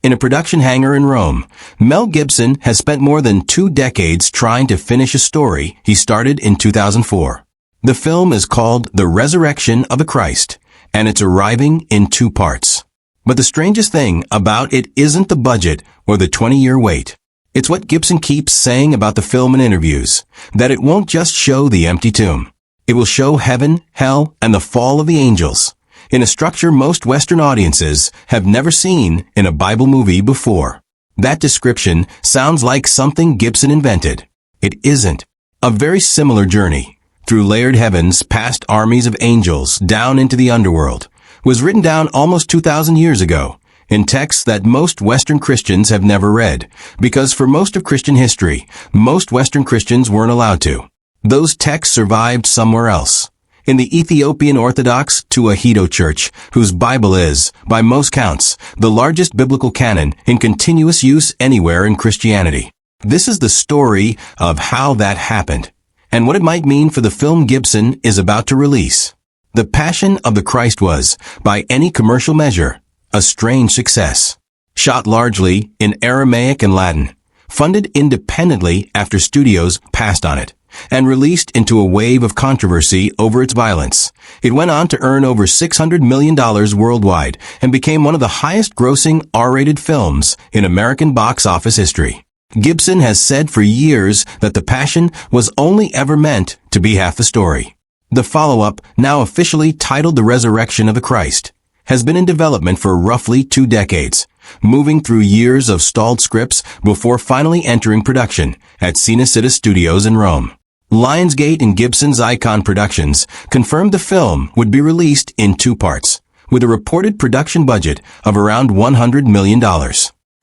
in a production hangar in Rome, Mel Gibson has spent more than 2 decades trying to finish a story he started in 2004. The film is called The Resurrection of the Christ, and it's arriving in 2 parts. But the strangest thing about it isn't the budget or the 20-year wait. It's what Gibson keeps saying about the film in interviews, that it won't just show the empty tomb. It will show heaven, hell, and the fall of the angels, in a structure most Western audiences have never seen in a Bible movie before. That description sounds like something Gibson invented. It isn't. A very similar journey, through layered heavens past armies of angels down into the underworld, was written down almost 2,000 years ago, in texts that most Western Christians have never read, because for most of Christian history, most Western Christians weren't allowed to. Those texts survived somewhere else. In the Ethiopian Orthodox Tewahedo Church, whose Bible is, by most counts, the largest biblical canon in continuous use anywhere in Christianity. This is the story of how that happened, and what it might mean for the film Gibson is about to release. The Passion of the Christ was, by any commercial measure, a strange success. Shot largely in Aramaic and Latin, funded independently after studios passed on it, and released into a wave of controversy over its violence. It went on to earn over $600 million worldwide and became one of the highest-grossing R-rated films in American box office history. Gibson has said for years that The Passion was only ever meant to be half the story. The follow-up, now officially titled The Resurrection of the Christ, has been in development for roughly 2 decades, moving through years of stalled scripts before finally entering production at Cinecittà Studios in Rome. Lionsgate and Gibson's Icon Productions confirmed the film would be released in 2 parts, with a reported production budget of around $100 million.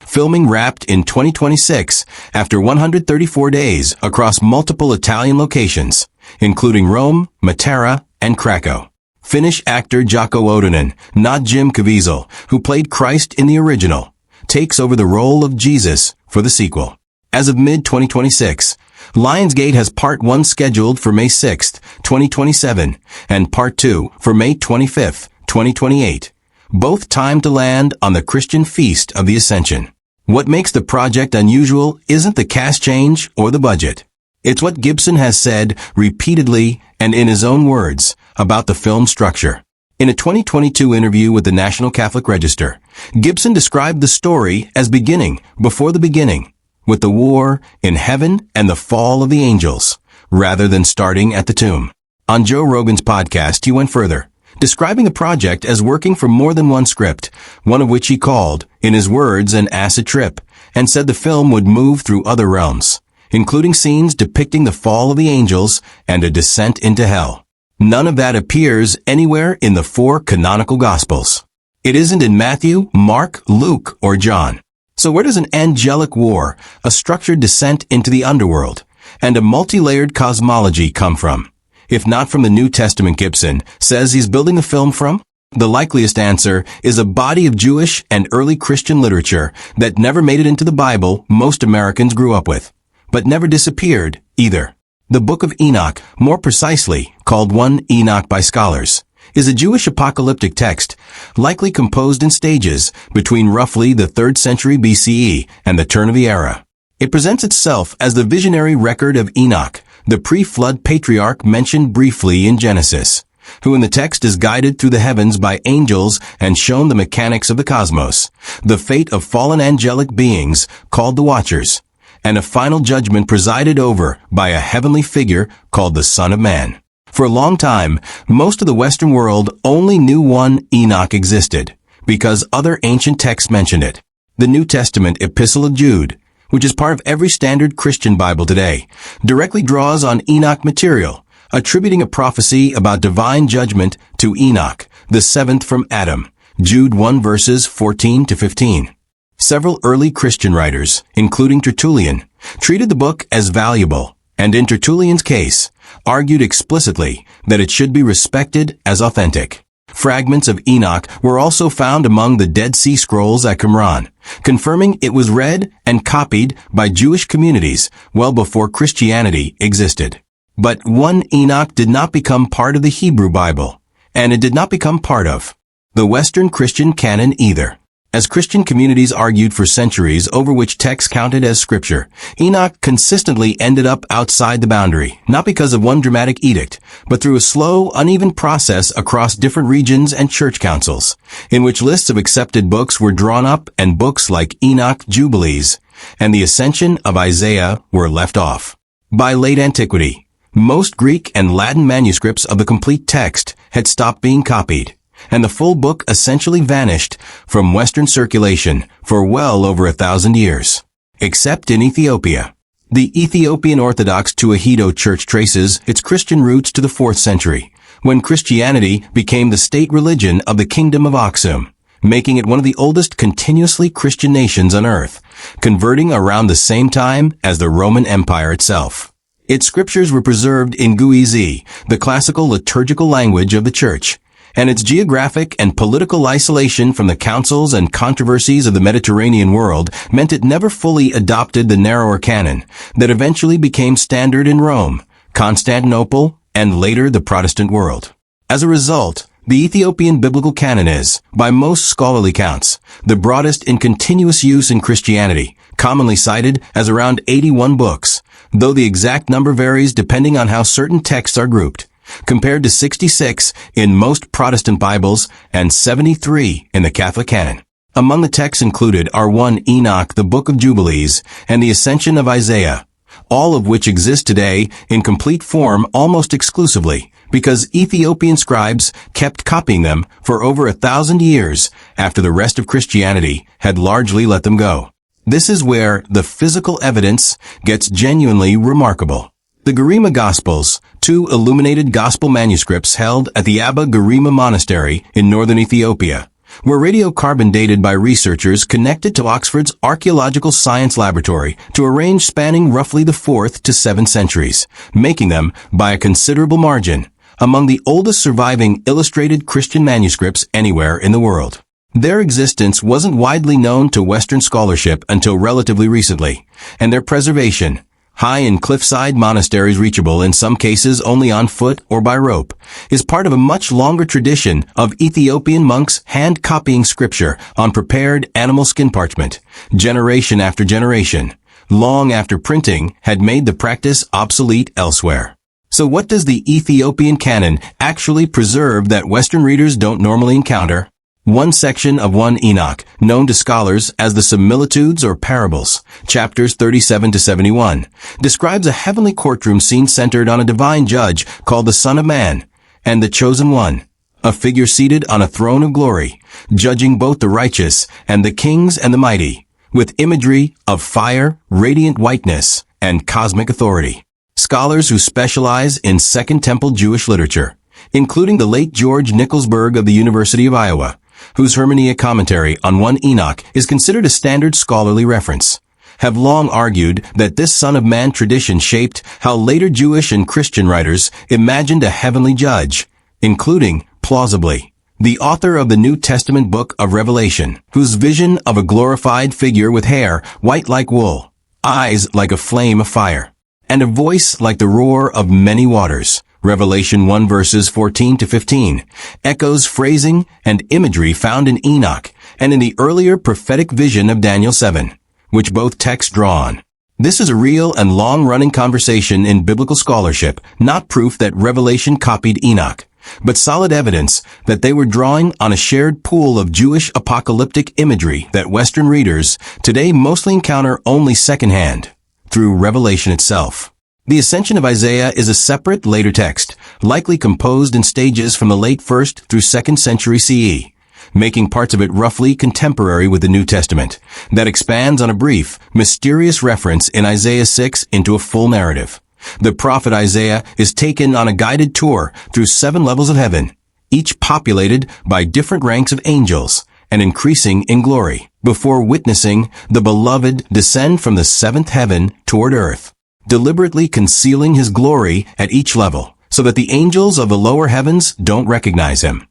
Filming wrapped in 2026 after 134 days across multiple Italian locations, including Rome, Matera, and Krakow. Finnish actor Jaakko Odonen, not Jim Caviezel, who played Christ in the original, takes over the role of Jesus for the sequel. As of mid-2026, Lionsgate has Part 1 scheduled for May 6, 2027, and Part 2 for May 25, 2028, both timed to land on the Christian Feast of the Ascension. What makes the project unusual isn't the cast change or the budget. It's what Gibson has said repeatedly and in his own words about the film structure. In a 2022 interview with the National Catholic Register, Gibson described the story as beginning before the beginning, with the war in heaven and the fall of the angels, rather than starting at the tomb. On Joe Rogan's podcast, he went further, describing the project as working from more than one script, one of which he called, in his words, an acid trip, and said the film would move through other realms, including scenes depicting the fall of the angels and a descent into hell. None of that appears anywhere in the 4 canonical Gospels. It isn't in Matthew, Mark, Luke, or John. So where does an angelic war, a structured descent into the underworld, and a multi-layered cosmology come from? If not from the New Testament Gibson says he's building the film from? The likeliest answer is a body of Jewish and early Christian literature that never made it into the Bible most Americans grew up with, but never disappeared either. The Book of Enoch, more precisely called 1 Enoch by scholars, is a Jewish apocalyptic text, likely composed in stages between roughly the 3rd century BCE and the turn of the era. It presents itself as the visionary record of Enoch, the pre-flood patriarch mentioned briefly in Genesis, who in the text is guided through the heavens by angels and shown the mechanics of the cosmos, the fate of fallen angelic beings called the Watchers, and a final judgment presided over by a heavenly figure called the Son of Man. For a long time, most of the Western world only knew 1 Enoch existed, because other ancient texts mentioned it. The New Testament Epistle of Jude, which is part of every standard Christian Bible today, directly draws on Enoch material, attributing a prophecy about divine judgment to Enoch, the 7th from Adam, Jude 1 verses 14 to 15. Several early Christian writers, including Tertullian, treated the book as valuable, and in Tertullian's case, argued explicitly that it should be respected as authentic. Fragments of Enoch were also found among the Dead Sea Scrolls at Qumran, confirming it was read and copied by Jewish communities well before Christianity existed. But 1 Enoch did not become part of the Hebrew Bible, and it did not become part of the Western Christian canon either. As Christian communities argued for centuries over which texts counted as scripture, Enoch consistently ended up outside the boundary, not because of one dramatic edict, but through a slow, uneven process across different regions and church councils, in which lists of accepted books were drawn up and books like Enoch Jubilees and the Ascension of Isaiah were left off. By late antiquity, most Greek and Latin manuscripts of the complete text had stopped being copied, and the full book essentially vanished from Western circulation for well over 1,000 years. Except in Ethiopia. The Ethiopian Orthodox Tewahedo Church traces its Christian roots to the 4th century, when Christianity became the state religion of the Kingdom of Aksum, making it one of the oldest continuously Christian nations on earth, converting around the same time as the Roman Empire itself. Its scriptures were preserved in Guizi, the classical liturgical language of the Church, and its geographic and political isolation from the councils and controversies of the Mediterranean world meant it never fully adopted the narrower canon that eventually became standard in Rome, Constantinople, and later the Protestant world. As a result, the Ethiopian biblical canon is, by most scholarly counts, the broadest in continuous use in Christianity, commonly cited as around 81 books, though the exact number varies depending on how certain texts are grouped, compared to 66 in most Protestant Bibles and 73 in the Catholic canon. Among the texts included are 1 Enoch, the Book of Jubilees, and the Ascension of Isaiah, all of which exist today in complete form almost exclusively because Ethiopian scribes kept copying them for over 1,000 years after the rest of Christianity had largely let them go. This is where the physical evidence gets genuinely remarkable. The Garima Gospels, 2 illuminated gospel manuscripts held at the Abba Garima Monastery in northern Ethiopia, were radiocarbon dated by researchers connected to Oxford's Archaeological Science Laboratory to a range spanning roughly the 4th to 7th centuries, making them, by a considerable margin, among the oldest surviving illustrated Christian manuscripts anywhere in the world. Their existence wasn't widely known to Western scholarship until relatively recently, and their preservation, high in cliffside monasteries reachable in some cases only on foot or by rope, is part of a much longer tradition of Ethiopian monks hand-copying scripture on prepared animal skin parchment, generation after generation, long after printing had made the practice obsolete elsewhere. So what does the Ethiopian canon actually preserve that Western readers don't normally encounter? One section of 1 Enoch, known to scholars as the Similitudes or Parables, chapters 37 to 71, describes a heavenly courtroom scene centered on a divine judge called the Son of Man and the Chosen One, a figure seated on a throne of glory, judging both the righteous and the kings and the mighty, with imagery of fire, radiant whiteness, and cosmic authority. Scholars who specialize in Second Temple Jewish literature, including the late George Nicholsburg of the University of Iowa, whose hermeneutic commentary on 1 Enoch is considered a standard scholarly reference, have long argued that this Son of Man tradition shaped how later Jewish and Christian writers imagined a heavenly judge, including, plausibly, the author of the New Testament book of Revelation, whose vision of a glorified figure with hair white like wool, eyes like a flame of fire, and a voice like the roar of many waters, Revelation 1 verses 14 to 15, echoes phrasing and imagery found in Enoch and in the earlier prophetic vision of Daniel 7, which both texts draw on. This is a real and long-running conversation in biblical scholarship, not proof that Revelation copied Enoch, but solid evidence that they were drawing on a shared pool of Jewish apocalyptic imagery that Western readers today mostly encounter only secondhand, through Revelation itself. The Ascension of Isaiah is a separate, later text, likely composed in stages from the late 1st through 2nd century CE, making parts of it roughly contemporary with the New Testament, that expands on a brief, mysterious reference in Isaiah 6 into a full narrative. The prophet Isaiah is taken on a guided tour through 7 levels of heaven, each populated by different ranks of angels, and increasing in glory, before witnessing the beloved descend from the 7th heaven toward earth, deliberately concealing his glory at each level, so that the angels of the lower heavens don't recognize him,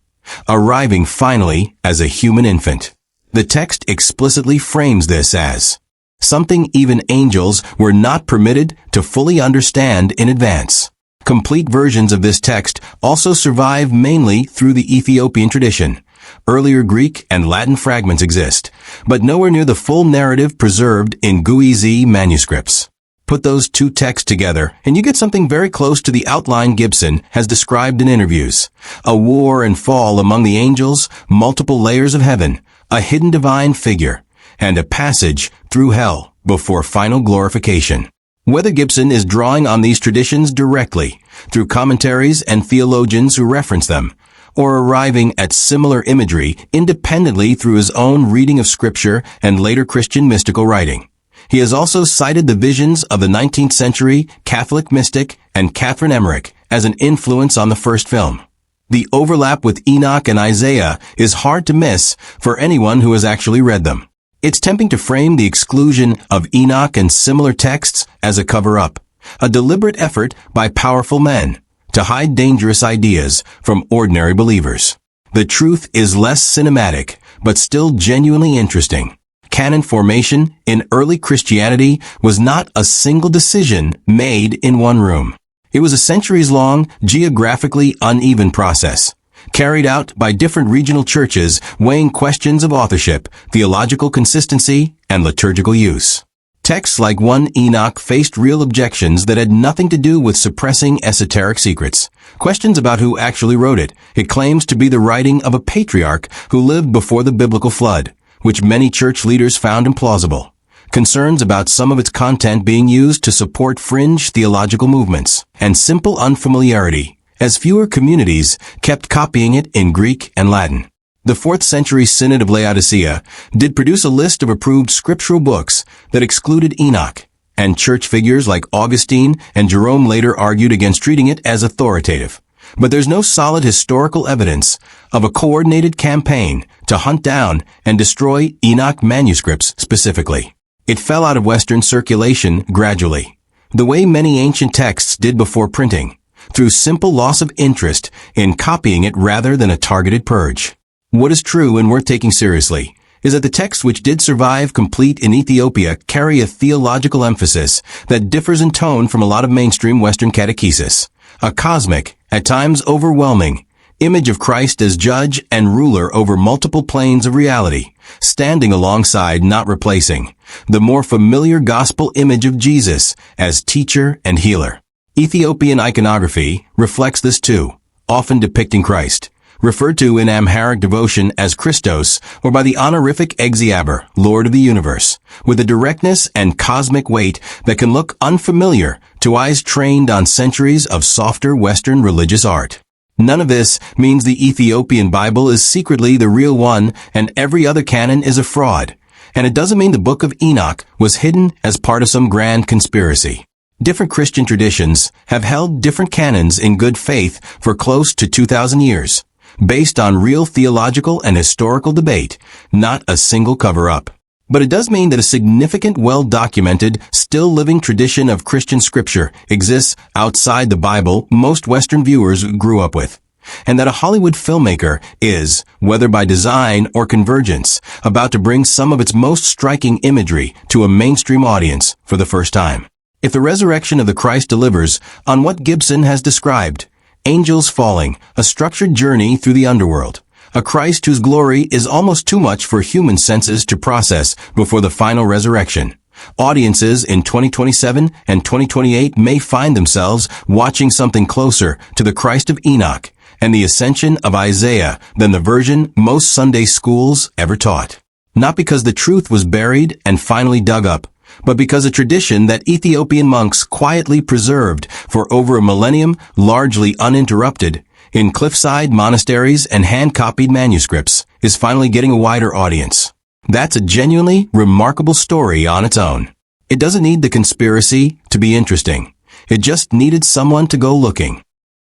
arriving finally as a human infant. The text explicitly frames this as something even angels were not permitted to fully understand in advance. Complete versions of this text also survive mainly through the Ethiopian tradition, Earlier Greek and Latin fragments exist, but nowhere near the full narrative preserved in Guizi manuscripts. Put those two texts together, and you get something very close to the outline Gibson has described in interviews. A war and fall among the angels, multiple layers of heaven, a hidden divine figure, and a passage through hell before final glorification. Whether Gibson is drawing on these traditions directly, through commentaries and theologians who reference them, or arriving at similar imagery independently through his own reading of Scripture and later Christian mystical writing. He has also cited the visions of the 19th century Catholic mystic and Catherine Emmerich as an influence on the first film. The overlap with Enoch and Isaiah is hard to miss for anyone who has actually read them. It's tempting to frame the exclusion of Enoch and similar texts as a cover-up, a deliberate effort by powerful men to hide dangerous ideas from ordinary believers. The truth is less cinematic, but still genuinely interesting. Canon formation in early Christianity was not a single decision made in one room. It was a centuries-long, geographically uneven process, carried out by different regional churches weighing questions of authorship, theological consistency, and liturgical use. Texts like 1 Enoch faced real objections that had nothing to do with suppressing esoteric secrets. Questions about who actually wrote it. It claims to be the writing of a patriarch who lived before the biblical flood, which many church leaders found implausible. Concerns about some of its content being used to support fringe theological movements, and simple unfamiliarity, as fewer communities kept copying it in Greek and Latin. The 4th century Synod of Laodicea did produce a list of approved scriptural books that excluded Enoch, and church figures like Augustine and Jerome later argued against treating it as authoritative. But there's no solid historical evidence of a coordinated campaign to hunt down and destroy Enoch manuscripts specifically. It fell out of Western circulation gradually, the way many ancient texts did before printing, through simple loss of interest in copying it rather than a targeted purge. What is true and worth taking seriously is that the texts which did survive complete in Ethiopia carry a theological emphasis that differs in tone from a lot of mainstream Western catechesis. A cosmic, at times overwhelming, image of Christ as judge and ruler over multiple planes of reality, standing alongside, not replacing, the more familiar gospel image of Jesus as teacher and healer. Ethiopian iconography reflects this too, often depicting Christ, referred to in Amharic devotion as Christos or by the honorific Exiaber, Lord of the Universe, with a directness and cosmic weight that can look unfamiliar to eyes trained on centuries of softer Western religious art. None of this means the Ethiopian Bible is secretly the real one and every other canon is a fraud. And it doesn't mean the Book of Enoch was hidden as part of some grand conspiracy. Different Christian traditions have held different canons in good faith for close to 2,000 years, based on real theological and historical debate, not a single cover-up. But it does mean that a significant, well-documented, still-living tradition of Christian scripture exists outside the Bible most Western viewers grew up with, and that a Hollywood filmmaker is, whether by design or convergence, about to bring some of its most striking imagery to a mainstream audience for the first time. If the resurrection of the Christ delivers on what Gibson has described, angels falling, a structured journey through the underworld, a Christ whose glory is almost too much for human senses to process before the final resurrection, audiences in 2027 and 2028 may find themselves watching something closer to the Christ of Enoch and the ascension of Isaiah than the version most Sunday schools ever taught. Not because the truth was buried and finally dug up, but because a tradition that Ethiopian monks quietly preserved for over a millennium, largely uninterrupted, in cliffside monasteries and hand-copied manuscripts, is finally getting a wider audience. That's a genuinely remarkable story on its own. It doesn't need the conspiracy to be interesting. It just needed someone to go looking.